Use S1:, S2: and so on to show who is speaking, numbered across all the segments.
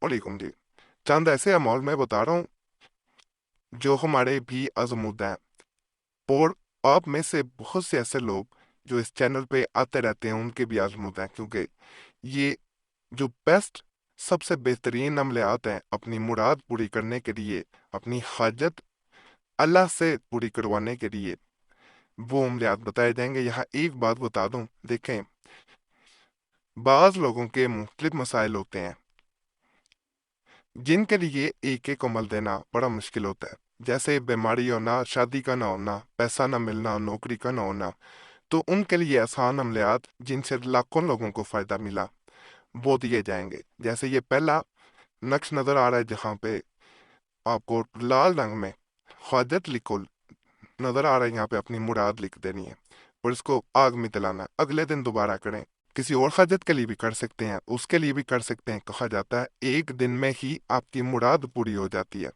S1: वालेकुम जी। चंद ऐसे अमौल मैं बता रहा हूँ जो हमारे भी आजमूद हैं। और आप में से बहुत से ऐसे लोग जो इस चैनल पे आते रहते हैं उनके भी आजमूद हैं, क्योंकि ये जो बेस्ट सबसे बेहतरीन अमलियात हैं अपनी मुराद पूरी करने के लिए, अपनी हाजत अल्लाह से पूरी करवाने के लिए, वो अमलियात बताए जाएंगे। यहाँ एक बात बता दूं, देखें, बाज लोगों के मुख्तलिफ मसाइल होते हैं जिनके लिए एक एक अमल देना बड़ा मुश्किल होता है। जैसे बीमारी होना, शादी का ना होना, पैसा ना मिलना, नौकरी का ना होना। तो उनके लिए आसान अमलियात जिनसे लाखों लोगों को फायदा मिला वो दिए जाएंगे। जैसे ये पहला नक्श नजर आ रहा है जहाँ पे आपको लाल रंग में ख्वाजत लिखो नजर आ रहा है, यहाँ पे अपनी मुराद लिख देनी है और इसको आग में जलाना है। अगले दिन दोबारा करें। किसी और हाजत के लिए भी कर सकते हैं, उसके लिए भी कर सकते हैं। कहा जाता है एक दिन में ही आपकी मुराद पूरी हो जाती है।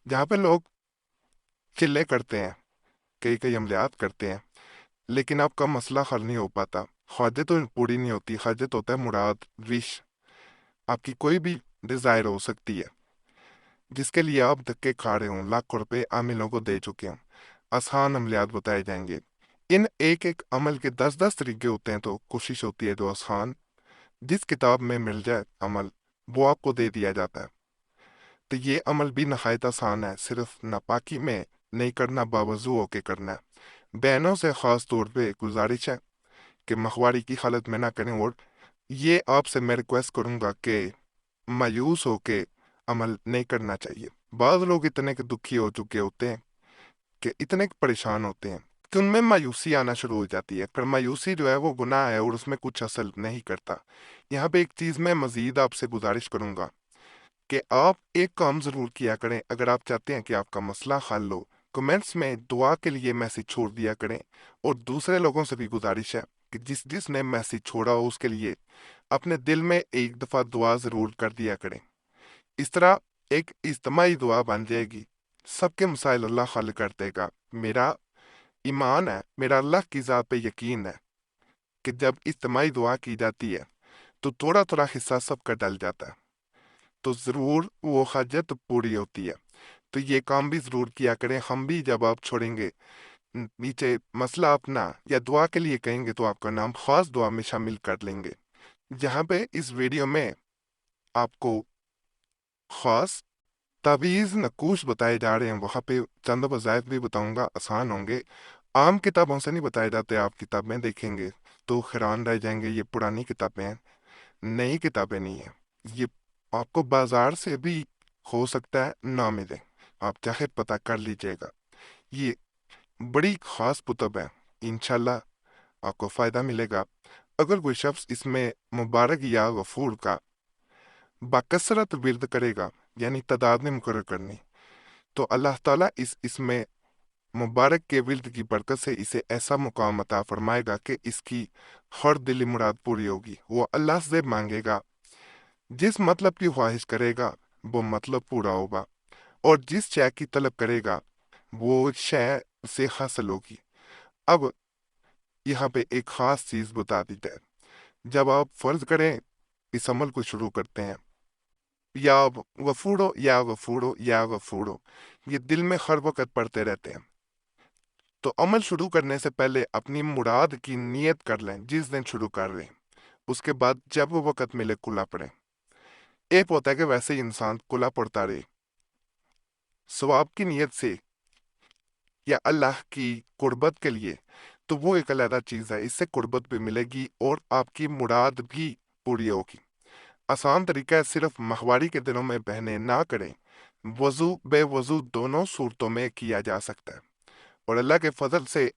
S1: जहाँ पे लोग चिल्ले करते हैं, कई कई अमलियात करते हैं, लेकिन आपका मसला हल नहीं हो पाता। ख्वाहिश तो पूरी नहीं होती। ख्वाहिश होता है मुराद, विश, आपकी कोई भी डिजायर हो सकती है जिसके लिए आप धक्के खा रहे हों, लाखों रुपए आमिलों को दे चुके हों। आसान अमलियात बताए जाएंगे। इन एक एक अमल के 10-10 तरीके होते हैं, तो कोशिश होती है जो आसान जिस किताब में मिल जाए अमल वो आपको दे दिया जाता है। तो ये अमल भी नहायत आसान है, सिर्फ नापाकी में नहीं करना, बावजू होके करना है। बहनों से खास तौर पे गुजारिश है कि मखवारी की हालत में ना करें, और ये आपसे मैं रिक्वेस्ट करूंगा कि मायूस होके अमल नहीं करना चाहिए। बाज़ लोग इतने के दुखी हो चुके होते हैं कि इतने परेशान होते हैं कि उनमें मायूसी आना शुरू हो जाती है। पर मायूसी जो है वो गुनाह है और उसमें कुछ असर नहीं करता। यहाँ पे एक चीज़ मैं मजीद आपसे गुजारिश करूंगा कि आप एक काम ज़रूर किया करें। अगर आप चाहते हैं कि आपका मसला हल हो, कमेंट्स में दुआ के लिए मैसेज छोड़ दिया करें। और दूसरे लोगों से भी गुजारिश है कि जिस जिसने मैसेज छोड़ा हो उसके लिए अपने दिल में एक दफ़ा दुआ ज़रूर कर दिया करें। इस तरह एक इज्तिमाई दुआ बन जाएगी। सबके मसाइल अल्लाह हल कर देगा। मेरा ईमान है, मेरा अल्लाह की ज़ात पे यकीन है कि जब इज्तिमाई दुआ की जाती है तो थोड़ा थोड़ा हिस्सा सबका डल जाता है, तो ज़रूर वो हाजत पूरी होती है। तो ये काम भी ज़रूर किया करें। हम भी जब आप छोड़ेंगे नीचे मसला अपना या दुआ के लिए कहेंगे तो आपका नाम खास दुआ में शामिल कर लेंगे। जहाँ पे इस वीडियो में आपको खास तावीज़ नकूश बताए जा रहे हैं, वहाँ पे चंद वज़ाइफ भी बताऊंगा, आसान होंगे। आम किताबों से नहीं बताए जाते। आप किताबें देखेंगे तो हैरान रह जाएंगे, ये पुरानी किताबें हैं, नई किताबें नहीं है। ये आपको बाजार से भी हो सकता है ना मिले, आप चाहे पता कर लीजिएगा। ये बड़ी खास कुतब है, इंशाल्लाह आपको फ़ायदा मिलेगा। अगर कोई शख्स इसमें मुबारक या गफूर का बाकसरत विर्द करेगा, यानी तादाद में मुकर्रर करनी, तो अल्लाह ताला इसमें मुबारक के विर्द की बरकत से इसे ऐसा मुकाम अता फरमाएगा कि इसकी हर दिली मुराद पूरी होगी। वो अल्लाह से मांगेगा, जिस मतलब की ख्वाहिश करेगा वो मतलब पूरा होगा, और जिस शय की तलब करेगा वो शय से हासिल होगी। अब यहाँ पे एक खास चीज बता दी जाए। जब आप फर्ज करें इस अमल को शुरू करते हैं, या गफूरो या गफूरो या गफूरो, ये दिल में हर वक्त पढ़ते रहते हैं। तो अमल शुरू करने से पहले अपनी मुराद की नियत कर लें जिस दिन शुरू कर रहे हैं। उसके बाद जब वो वक्त मिले कुला पड़े। एक होता है कि वैसे ही इंसान कुला पड़ता रहे सवाब की नीयत से या अल्लाह की कुर्बत के लिए, तो वो एक अलग चीज है। इससे कुर्बत भी मिलेगी और आपकी मुराद भी पूरी होगी। आसान तरीका है, सिर्फ माहवारी के दिनों में बहने ना करें। वजू बेवजू दोनों सूरतों में किया जा सकता है, और अल्लाह के फजल से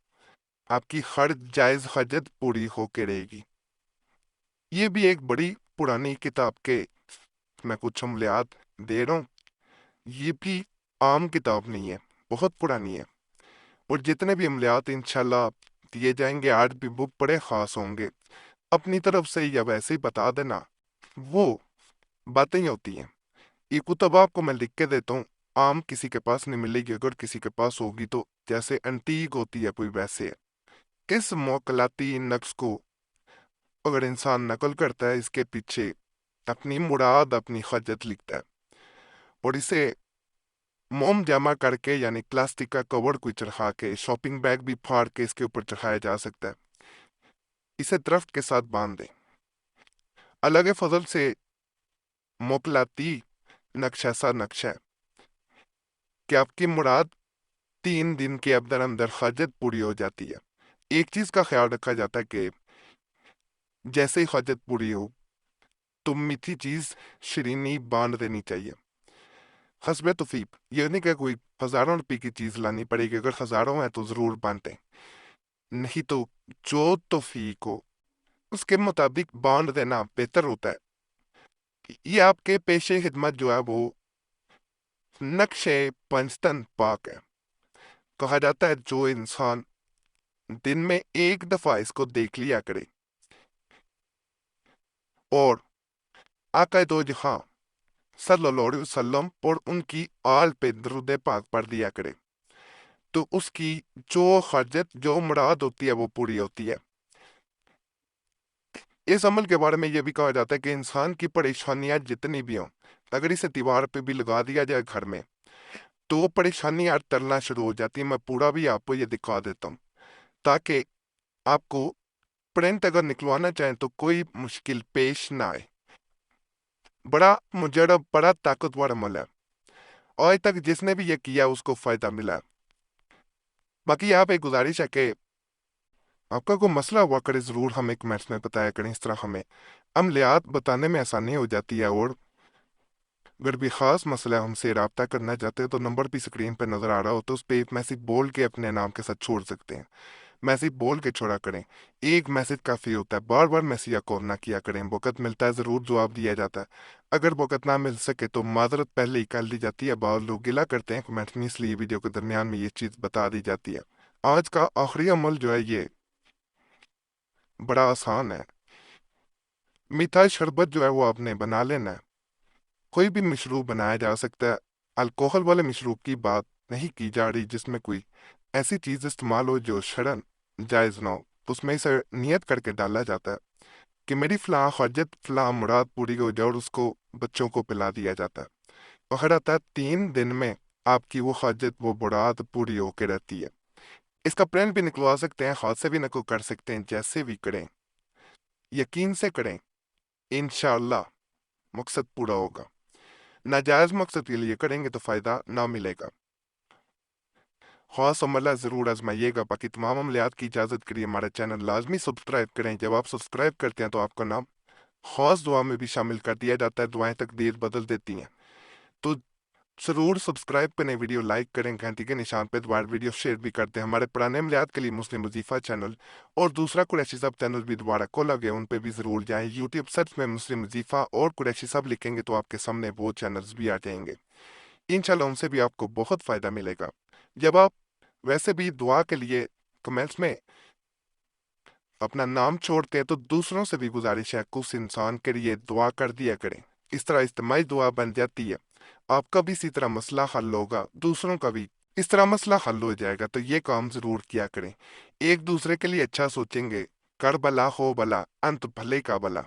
S1: आपकी हर जायज हजत पूरी होके रहेगी। ये भी एक बड़ी पुरानी किताब के मैं कुछ अमलियात दे रहा हूँ। ये भी आम किताब नहीं है, बहुत पुरानी है। और जितने भी अमलियात इंशाल्लाह दिए जाएंगे आज भी वो बड़े खास होंगे। अपनी तरफ से या वैसे ही बता देना, वो बातें ही होती हैं। ये कुतब आपको मैं लिख के देता हूँ, आम किसी के पास नहीं मिलेगी। अगर किसी के पास होगी तो जैसे एंटीक होती है कोई, वैसे है। किस मोकलाती नक्श को अगर इंसान नकल करता है, इसके पीछे اپنی مراد اپنی خجت لکھتا ہے اور اسے موم جمع کر کے یعنی پلاسٹک کا کور کوئی چڑھا کے شاپنگ بیگ بھی پھاڑ کے اس کے اوپر چڑھایا جا سکتا ہے۔ اسے درخت کے ساتھ باندھ دیں۔ الگ فضل سے موکلاتی نقشہ سا نقشہ ہے کہ آپ کی مراد 3 دن کے اندر خجت پوری ہو جاتی ہے۔ ایک چیز کا خیال رکھا جاتا ہے کہ جیسے ہی خجت پوری ہو تو میٹھی چیز شیرینی باندھ دینی چاہیے۔ حسب توفیق، یہ نہیں کہ کوئی ہزاروں روپے کی چیز لانی پڑے گی، اگر ہزاروں ہیں تو ضرور باندھیں، نہیں تو جو توفیق ہو اس کے مطابق باندھ دینا بہتر ہوتا ہے۔ یہ آپ کے پیش خدمت جو ہے وہ نقش پنجتن پاک ہے۔ کہا جاتا ہے جو انسان دن میں ایک دفعہ اس کو دیکھ لیا کرے اور آقا دو جہاں صلی اللہ علیہ وسلم اور ان کی آل پہ درود پاک پڑھ دیا کرے تو اس کی جو خرجت جو مراد ہوتی ہے وہ پوری ہوتی ہے۔ اس عمل کے بارے میں یہ بھی کہا جاتا ہے کہ انسان کی پریشانیاں جتنی بھی ہوں اگر اسے دیوار پہ بھی لگا دیا جائے گھر میں تو وہ پریشانیاں ٹلنا شروع ہو جاتی ہیں۔ میں پورا بھی آپ کو یہ دکھا دیتا ہوں تاکہ آپ کو پرنٹ اگر نکلوانا چاہیں تو کوئی مشکل پیش نہ آئے۔ بڑا مجرب بڑا طاقتور عمل ہے، آج تک جس نے بھی یہ کیا اس کو فائدہ ملا ہے۔ باقی آپ ایک گزارش ہے کہ آپ کا کوئی مسئلہ ہوا کرے ضرور ہمیں کمنٹس میں بتایا کریں، اس طرح ہمیں عملیات بتانے میں آسانی ہو جاتی ہے۔ اور اگر بھی خاص مسئلہ ہم سے رابطہ کرنا چاہتے ہیں تو نمبر بھی سکرین پہ نظر آ رہا ہو تو اس پہ ایک میسج بول کے اپنے نام کے ساتھ چھوڑ سکتے ہیں۔ میسج بول کے چھوڑا کریں، ایک میسج کافی ہوتا ہے، بار بار میسج یا کال نہ کیا کریں۔ وقت ملتا ہے ضرور جواب دیا جاتا ہے، اگر وقت نہ مل سکے تو معذرت پہلے ہی کر لی جاتی ہے۔ بعض لوگ گلا کرتے ہیں کمنٹ میں، اس لیے ویڈیو کے درمیان میں یہ چیز بتا دی جاتی ہے۔ آج کا آخری عمل جو ہے یہ بڑا آسان ہے۔ میٹھا شربت جو ہے وہ آپ نے بنا لینا ہے۔ کوئی بھی مشروب بنایا جا سکتا ہے، الکوہل والے مشروب کی بات نہیں کی جا رہی جس میں کوئی ایسی چیز استعمال ہو جو شرعن جائز نہ ہو، تو اس میں اسے نیت کر کے ڈالا جاتا ہے کہ میری فلاں حاجت فلاں مراد پوری ہو جائے اور اس کو بچوں کو پلا دیا جاتا ہے۔ کہا جاتا ہے 3 دن میں آپ کی وہ حاجت وہ مراد پوری ہو کے رہتی ہے۔ اس کا پرنٹ بھی نکلوا سکتے ہیں، ہاتھ سے بھی نقل کر سکتے ہیں، جیسے بھی کریں یقین سے کریں، انشاءاللہ مقصد پورا ہوگا۔ ناجائز مقصد کے لیے کریں گے تو فائدہ نہ ملے گا۔ خاص عملہ ضرور آزمائیے گا۔ باقی تمام عملیات کی اجازت کے لیے ہمارا چینل لازمی سبسکرائب کریں۔ جب آپ سبسکرائب کرتے ہیں تو آپ کا نام خاص دعا میں بھی شامل کر دیا جاتا ہے، دعائیں تقدیر بدل دیتی ہیں۔ تو ضرور سبسکرائب کریں، ویڈیو لائک کریں، گھنٹی کے نشان پہ دوبارہ ویڈیو شیئر بھی کرتے ہیں۔ ہمارے پرانے عملیات کے لیے مسلم وظیفہ چینل اور دوسرا قریشی صاحب چینل بھی دوبارہ کھولا گیا، ان پہ بھی ضرور جائیں۔ یوٹیوب سرچ میں مسلم وظیفہ اور قریشی صاحب لکھیں گے تو آپ کے سامنے وہ چینلز بھی آ جائیں گے، انشاءاللہ ان سے بھی آپ کو بہت فائدہ ملے گا۔ جب آپ ویسے بھی دعا کے لیے کمنٹس میں اپنا نام چھوڑتے ہیں تو دوسروں سے بھی گزارش ہے کہ اس انسان کے لیے دعا کر دیا کریں، اس طرح اجتماعی دعا بن جاتی ہے۔ آپ کا بھی اسی طرح مسئلہ حل ہوگا، دوسروں کا بھی اس طرح مسئلہ حل ہو جائے گا۔ تو یہ کام ضرور کیا کریں، ایک دوسرے کے لیے اچھا سوچیں گے، کر بلا ہو بلا انت بھلے کا بلا۔